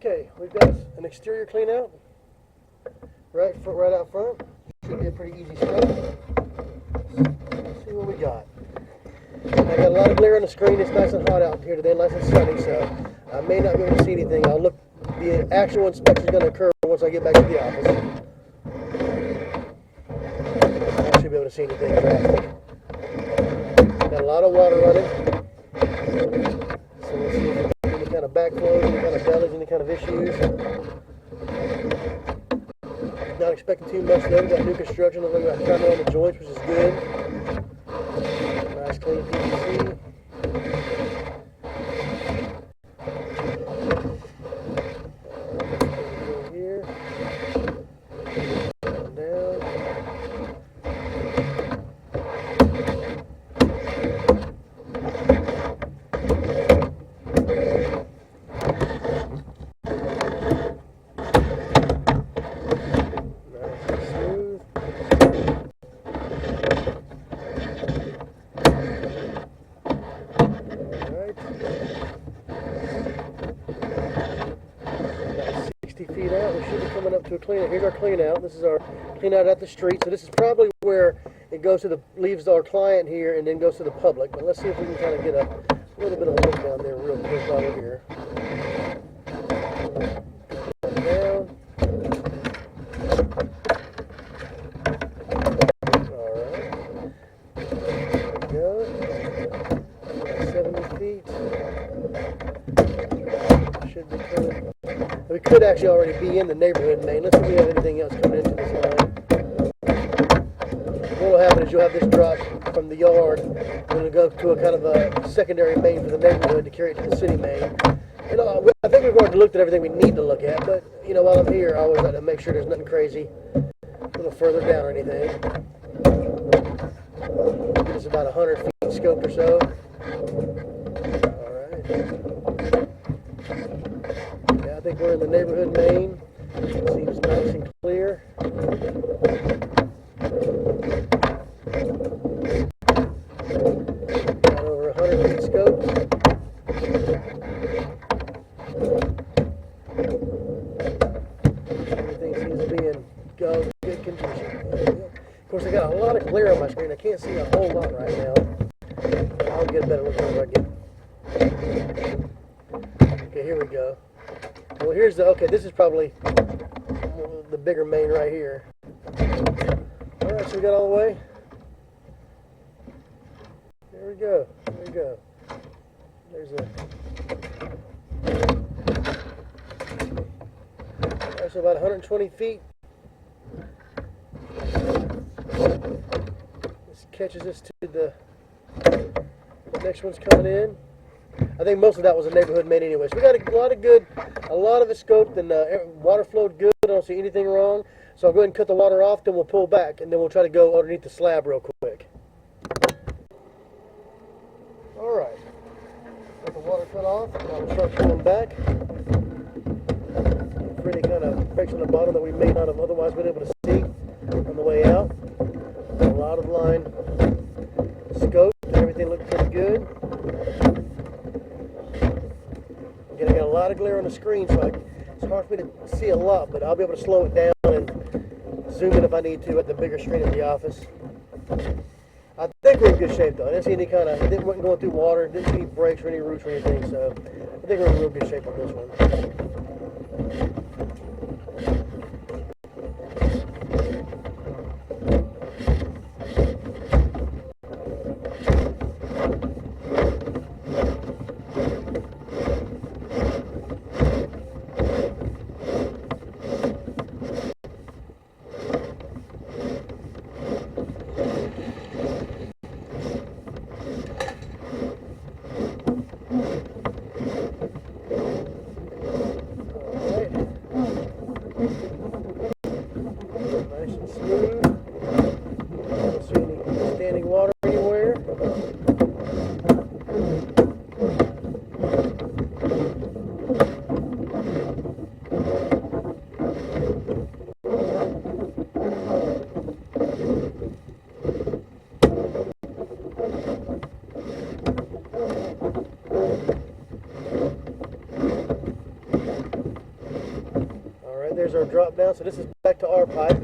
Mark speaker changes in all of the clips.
Speaker 1: Okay, we've got an exterior clean out right out front. Should be a pretty easy step. Let's see what we got. I got a lot of glare on the screen. It's nice and hot out here today, nice and sunny, so I may not be able to see anything. I'll look. The actual inspection is going to occur once I get back to the office. I should be able to see anything drastic. Got a lot of water running. So let's see if there's any kind of backflows, any kind of bellies, any kind of issues. Not expecting too much though. We got new construction. Looks like we got primer on the joints, which is good. Nice clean PVC. Here. Down. About 60 feet out, we should be coming up to a clean out. Here's our clean out. This is our clean out at the street. So this is probably where it goes to leaves our client here and then goes to the public. But let's see if we can kind of get a little bit of a look down there real quick while we're here. Down. Alright. There we go. 70 feet. Should be coming. We could actually already be in the neighborhood main. Let's see if we have anything else coming into this line. What will happen is you'll have this drop from the yard and it'll go to a kind of a secondary main for the neighborhood to carry it to the city main. You know, I think we've already looked at everything we need to look at, but you know, while I'm here, I always like to make sure there's nothing crazy a little further down or anything. It's about 100 feet scoped or so. Alright. Yeah, I think we're in the neighborhood main. Seems nice and clear. Got over 100 feet scope. Everything seems to be in good condition. Of course, I got a lot of glare on my screen. I can't see a whole lot right now. I'll get a better look whenever I get. Okay, here we go. Well, here's the, okay, this is probably the bigger main right here. Alright, so we got all the way. There we go. There we go. There's a... Alright, so about 120 feet. This catches us to the next one's coming in. I think most of that was a neighborhood main anyway. So we got a lot of it scoped and water flowed good. I don't see anything wrong. So I'll go ahead and cut the water off, then we'll pull back, and then we'll try to go underneath the slab real quick. Alright. Got the water cut off. Now we'll start pulling back. Really kind of breaks on the bottom that we may not have otherwise been able to see on the way out. Got a lot of line scoped, and everything looked pretty good. Again, I got a lot of glare on the screen, so it's hard for me to see a lot, but I'll be able to slow it down and zoom in if I need to at the bigger screen in the office. I think we're in good shape though. I didn't see any kind of, it wasn't going through water, didn't see any breaks or any roots or anything, so I think we're in real good shape on this one. Alright. there's our drop down. So this is back to our pipe.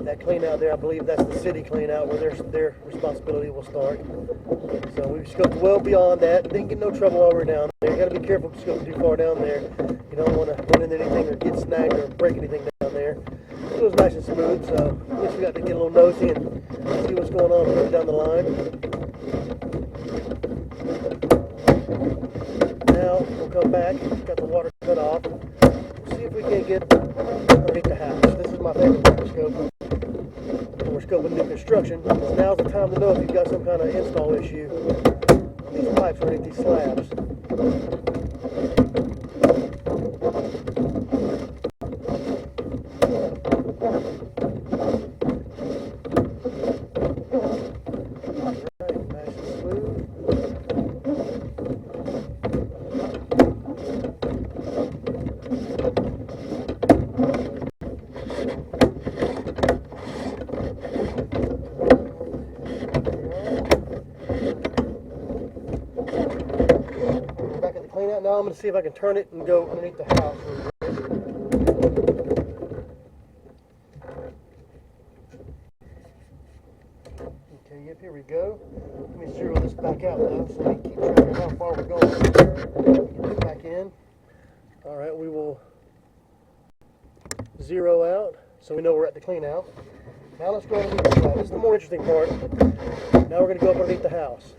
Speaker 1: That clean out there, I believe that's the city clean out where their responsibility will start. So we've scoped well beyond that. Didn't get no trouble while we're down there. You got to be careful scoping too far down there. You don't want to run into anything or get snagged or break anything down there. It was nice and smooth, so at least we got to get a little nosy and see what's going on further down the line. Now we'll come back, got the water cut off, see if we can get underneath the house. This is my favorite part of scope. When we're scoping new construction, now's the time to know if you've got some kind of install issue on these pipes underneath these slabs. Now I'm going to see if I can turn it and go underneath the house. Okay, yep, here we go. Let me zero this back out though, so we can keep track of how far we're going. Get this back in. Alright, we will zero out so we know we're at the clean out. Now let's go underneath the house. This is the more interesting part. Now we're going to go up underneath the house.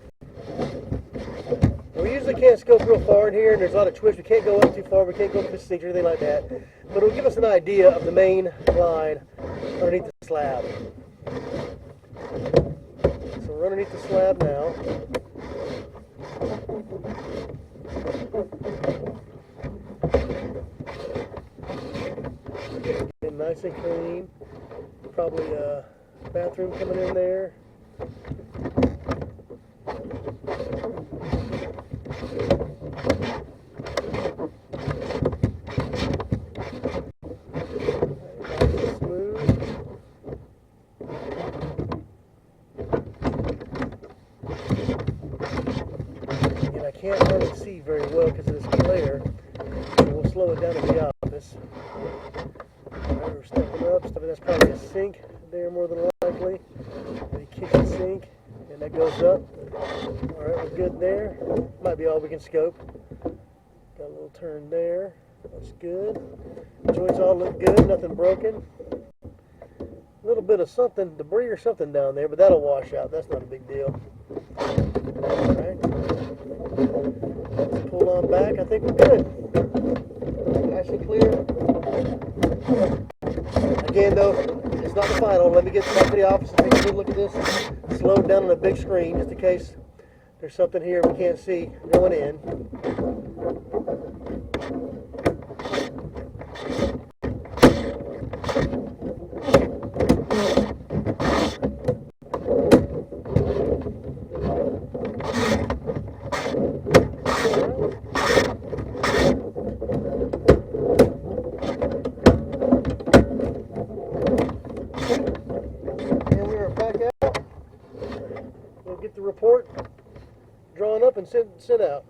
Speaker 1: We usually can't scope real far in here, and there's a lot of twists. We can't go up too far. We can't go up to the stage or anything like that. But it'll give us an idea of the main line underneath the slab. So we're underneath the slab now. Getting nice and clean. Probably a bathroom coming in there. Can't hardly see very well because of this glare, so we'll slow it down in the office. Alright, we're stepping up. That's probably a sink there more than likely. The kitchen sink, and that goes up. Alright, we're good there. Might be all we can scope. Got a little turn there. That's good. Joints all look good, nothing broken. A little bit of something, debris or something down there, but that'll wash out. That's not a big deal. Alright. Let's pull on back. I think we're good. Nice and clear. Again, though, it's not the final. Let me get back to the office and take a good look at this. Slow it down on a big screen just in case there's something here we can't see going in. Report drawn up and sent out.